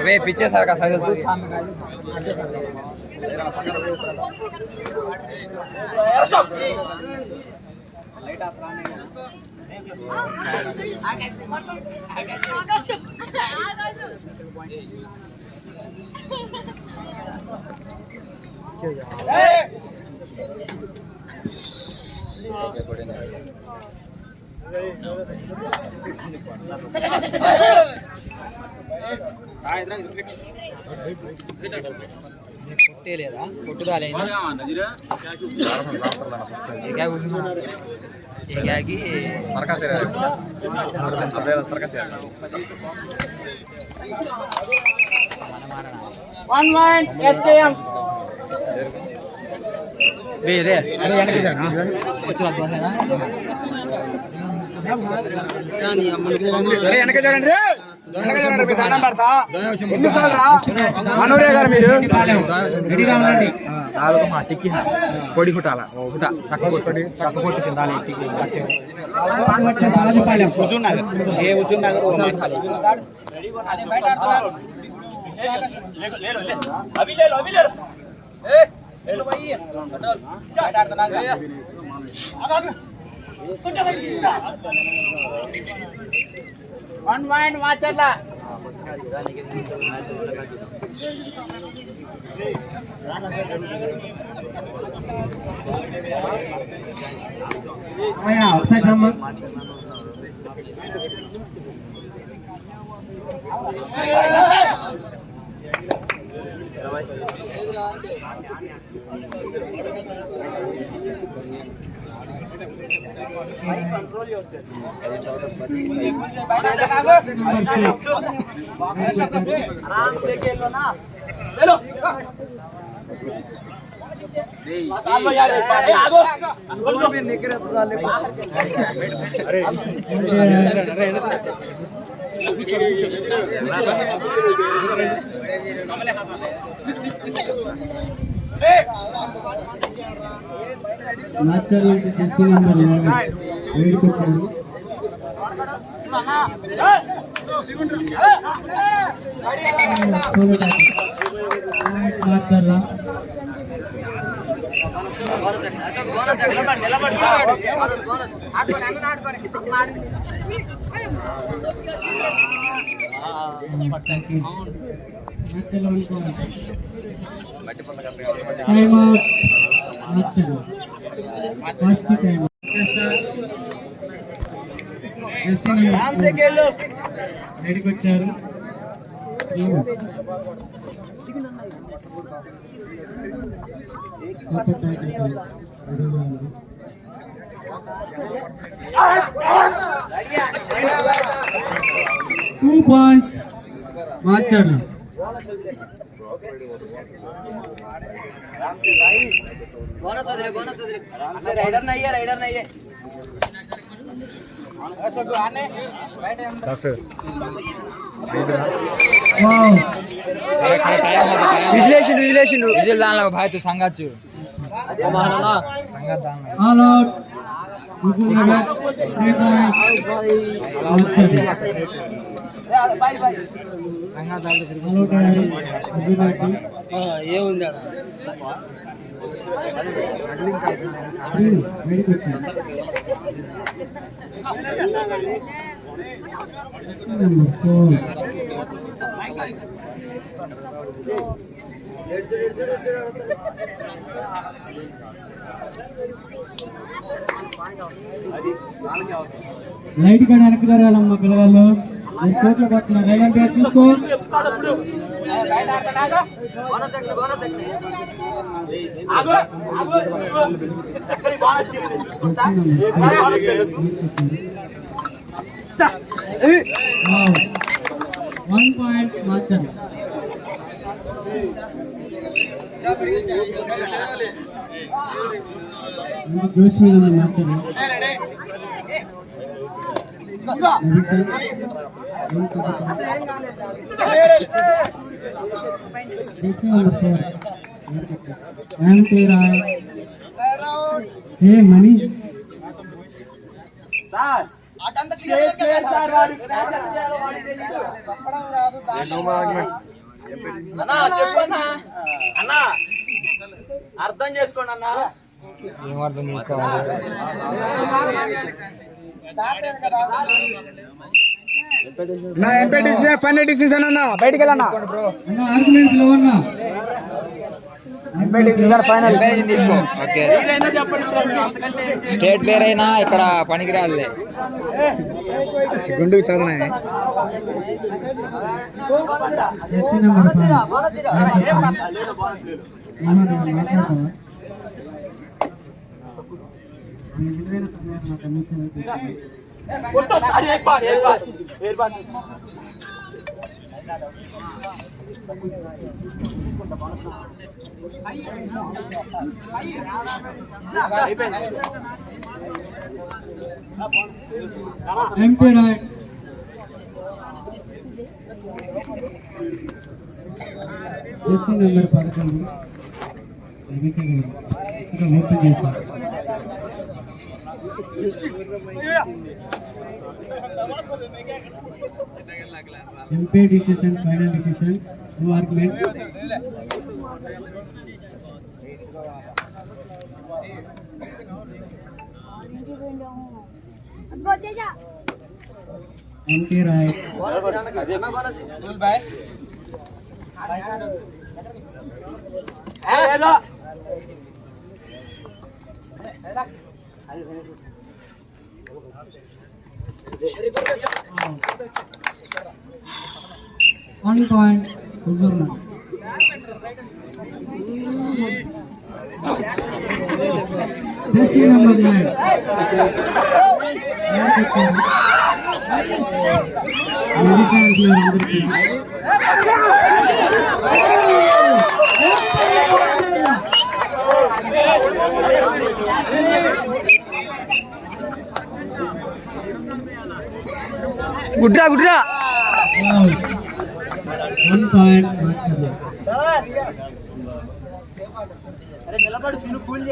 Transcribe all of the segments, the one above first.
वे पीछे सर का साइकिल కొట్టే లేదా కొట్టుదాలే పొడి కుట్టాల చక్క కొట్టి one point माचरला outside number control yourself. आराम से खेलो ना चलो आगो यार आगो बोल भी निकले तो डाले अरे माचर నుంచి జెర్సీ నంబర్ 7 కొచ్చారు మాచర్లా टाइम फर्स्ट टाइम రెడీకి వచ్చారు टू पॉइंट्स माचर्ला राइडर नहीं है आने విజిల్ దానిలో భాయ్ తు సంగచ్చు ऑल आउट ఏముంది లైట్ గా వెనక్కి జరగాలమ్మా పిల్లలు కోట్లో కొట్టిన రైలర్ బ్యాట్ చూసుకో वन पॉइंट माचर जोश में माचर हे मनी అన్నా చెప్పన్నా అన్నా అర్థం చేసుకోండి అన్నా. ఏం అర్థం చేసుకోవాలి? నా ఎంపీ డిసిజన్ ఫైనల్ డిసిజన్ అన్న బయటికి వెళ్ళన్నా అన్న ఆర్గ్యుమెంట్స్ లేవన్నా ఎంపీ డిసిజన్ ఫైనల్ కంపారిజన్ తీసుకో. ఓకే, స్టేట్ ప్లేయర్ అయినా ఇక్కడ పనికి రాదులే. గుండుకు చదువు జెర్సీ నెంబర్ 5 మాట్లాడతావా ఎంపీ రైట్ జెర్సీ నెంబర్ 11 ఇంకా ఓపెన్ చేశారు. Umpire decision final decision no argument. Umpire right one point Huzur jersey number 9 గుడ్రా గుడ్రా 1 పాయింట్ నిలబడి సిను కూల్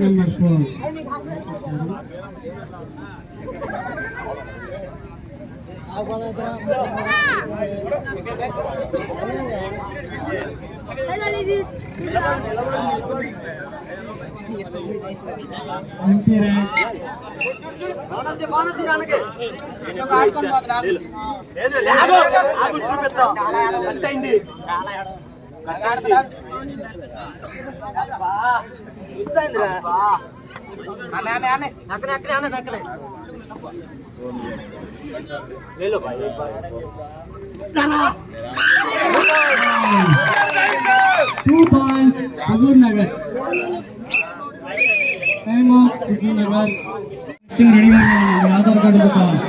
నెంబర్ 4 ఎంపీ రైట్ చూపిస్తాం two points Huzurnagar. Time of Huzurnagar. రెడీగా ఆధార్ కార్డు కావాలి.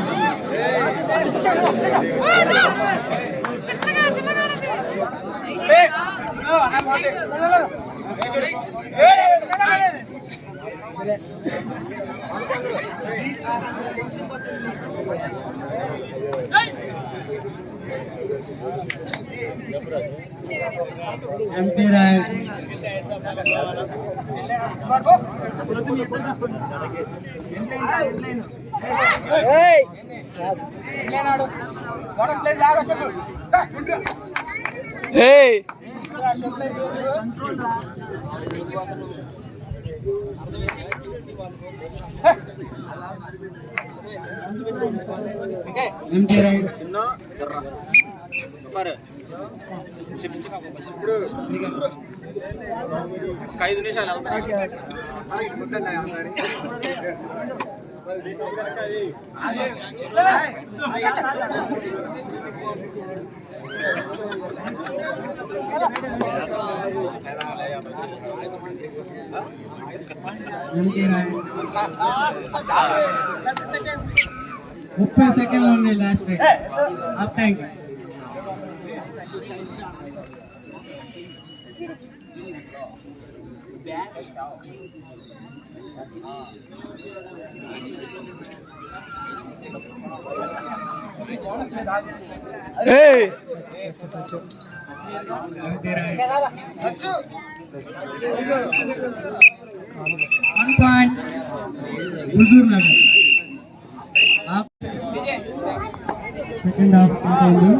ఎంపీ రైట్ ఎంపీ రైట్ 5 నిమిషాలు ఎంపీ రైట్ 30 సెకండ్లు ఉన్నాయి last right. Half time. Huzurnagar. Second half start అయింది.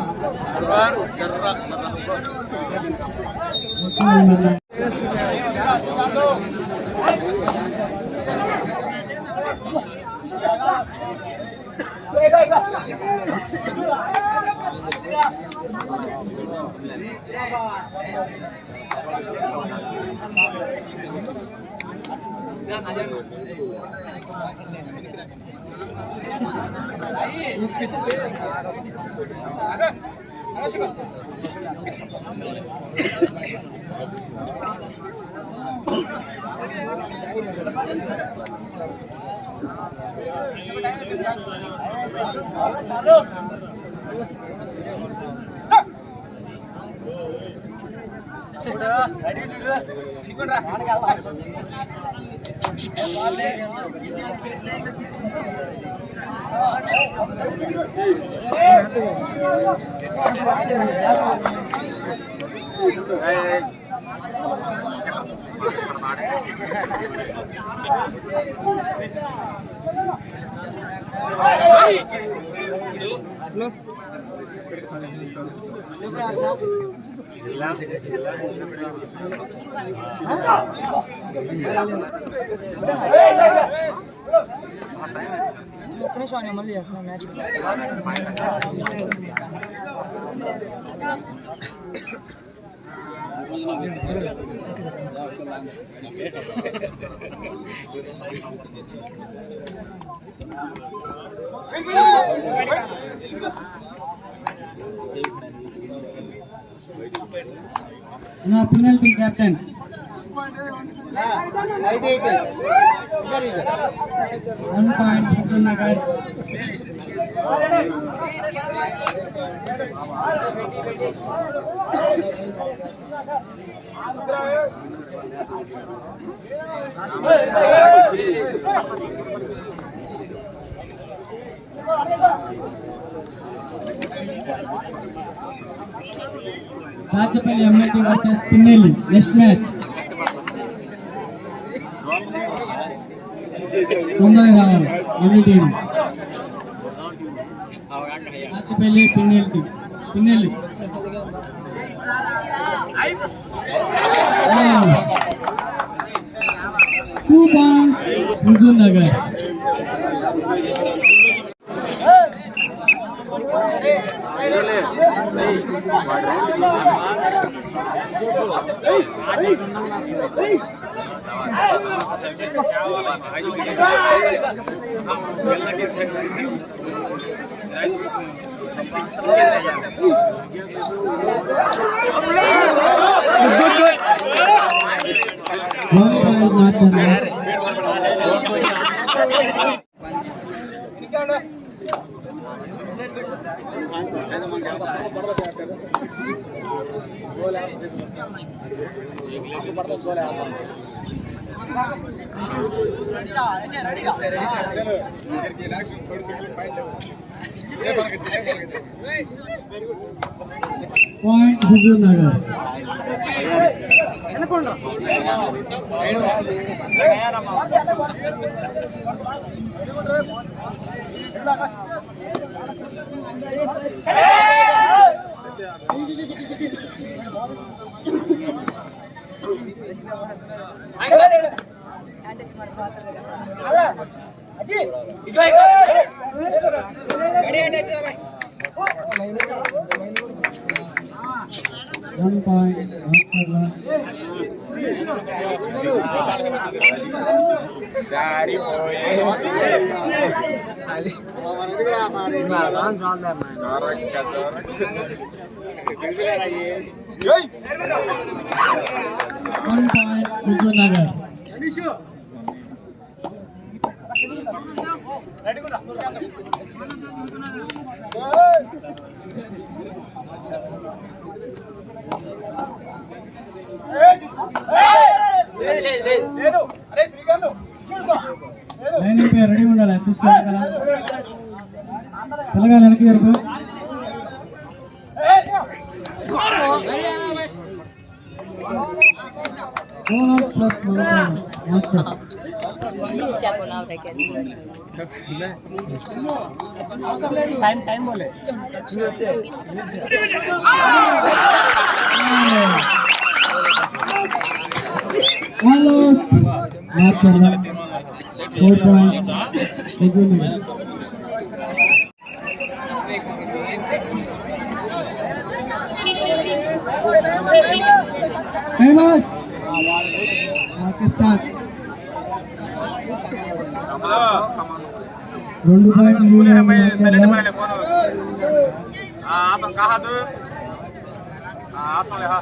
మళ్ళీ చేస్తాం మ్యాచ్. నా penalty captain. One point Huzur Nagar. Rachapalli MIT versus Pinnelli next match. తొందరగా రావాలి ఎన్ని team. Rachapalli Pinnelli. 2 points Huzur Nagar. Point Huzur Nagar. One point. One point. Huzur Nagar. Line అయిపోయి రెడీ ఉండాలి చూసుకోవాలి కదా పిల్లగా వెనక్కి జరుపు ప్లస్ टाइम बोले हेलो बात कर रहा 4 point second famous Pakistan 2 point आपण का हात आतले हा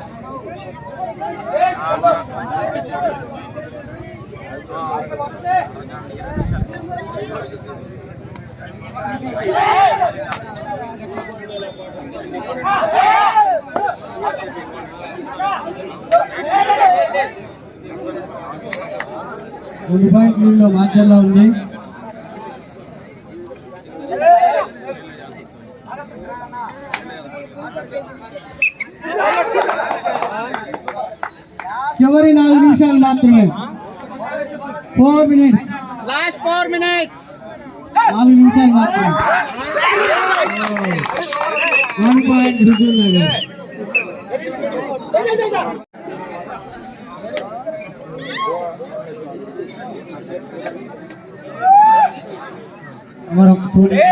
పాయింట్ లీడ్లో మార్చాలా ఉంది. చివరి 4 నిమిషాలు మాత్రమే. 4 minutes. लास्ट 4 minutes 4 నిమిషాలు మాత్రమే. 1 point హుజూర్ నగర్. हमारा छोटे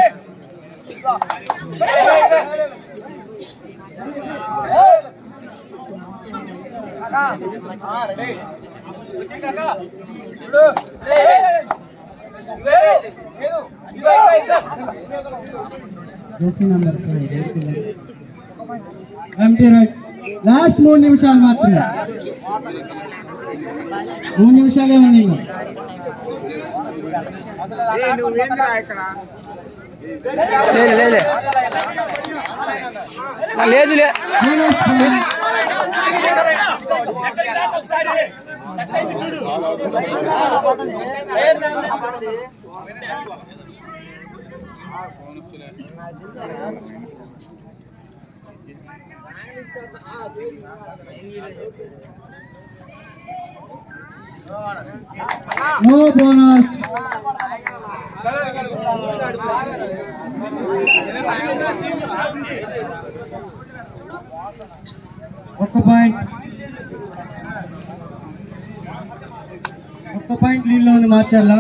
లాస్ట్ 3 నిమిషాలు మాత్రమే. 3 నిమిషాలే ఉంది. లేదు No bonus. ఒక్క పాయింట్ లీడ్లో ఉంది మార్చాలా.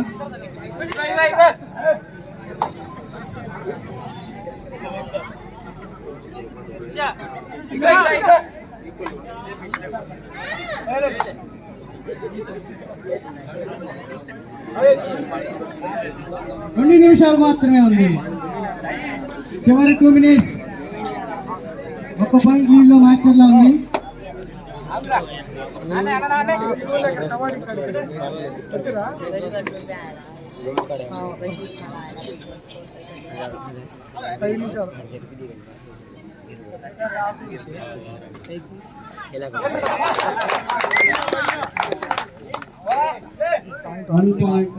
రెండు నిమిషాలు మాత్రమే ఉంది. చివరి 2 minutes. ఒక్క పాయింట్ లీడ్లో మాస్టర్లా ఉంది. One point.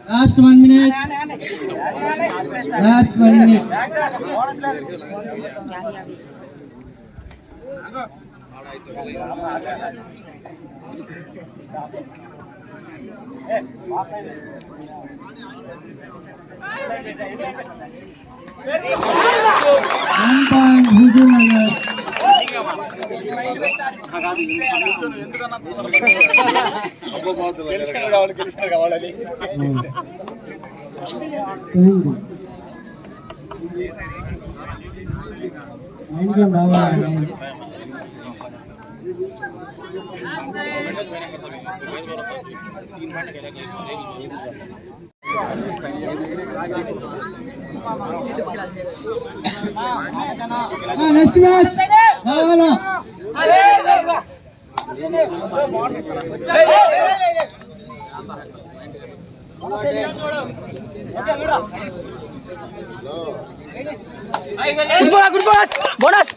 Last 1 minute. Last 1 minute. One point, Hujur Nagar. Next match. Hello. Good bonus bonus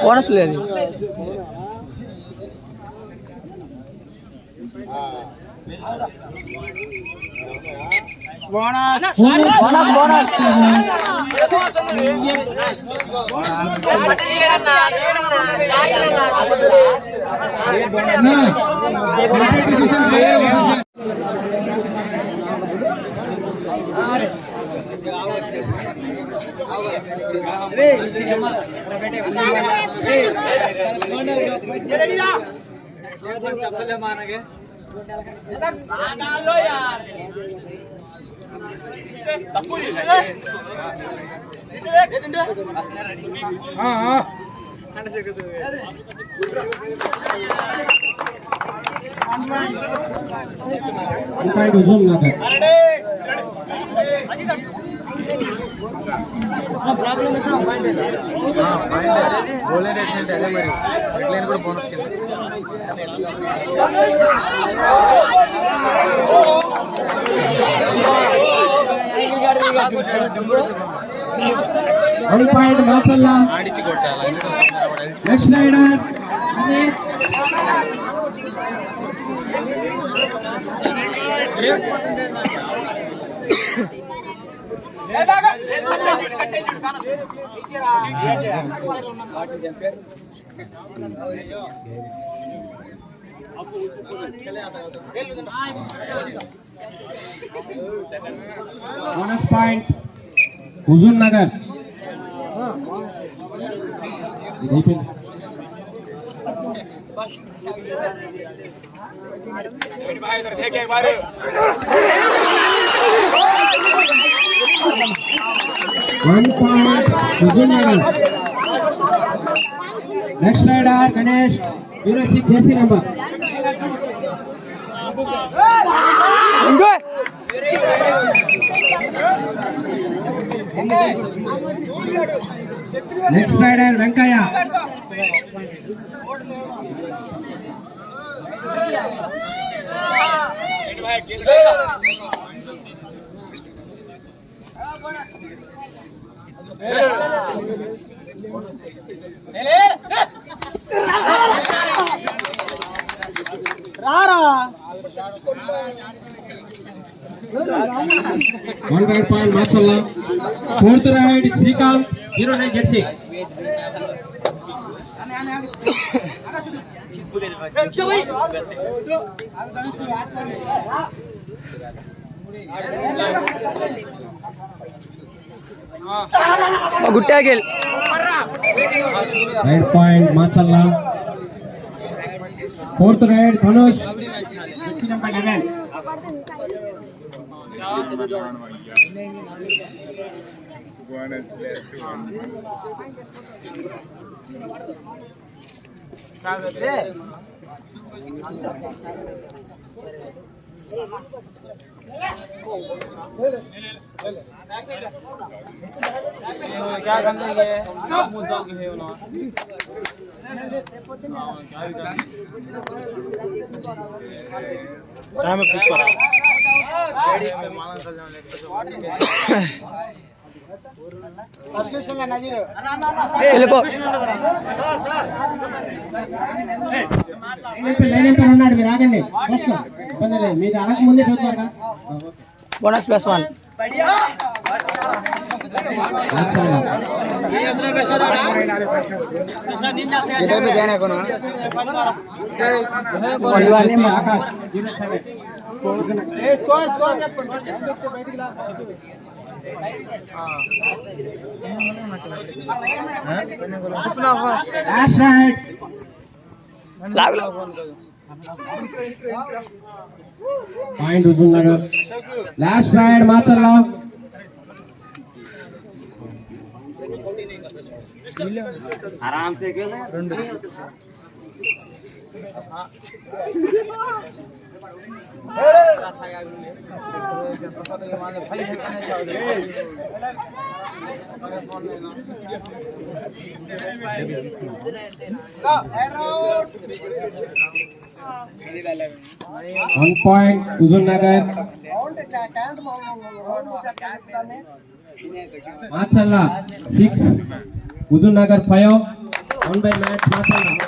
bonus లేదు బోనస్ చెప్పలే మానగే అదే మరి కూడా బోనస్ కింద Macherla next raider bonus point Huzurnagar. Next raider Ganesh 06 jersey number. Next raider Venkayya. One right point, Mashallah. Fourth right, Srikanth, 09 jersey. Good tackle. Right point, Mashallah. Fourth right, Dhanush, jersey number 11. क्या करने के क्या मुद्दा के है ना राम कृष्ण सबसे सही नजीर వెళ్ళిపో లైన్ ఎంటర్ ఉన్నాడు, మీరు ఆగండి. ఇబ్బంది లేదు, మీరు అడగక ముందే చూద్దాం. బోనస్ +1 इधर भी देने को ना Akash 07. Point Huzur Nagar. Last ride Mashallah. आराम से खेले 1 point Huzur-Nagar. Marchalla 6, Huzur-Nagar 5. 1 by match Marchalla.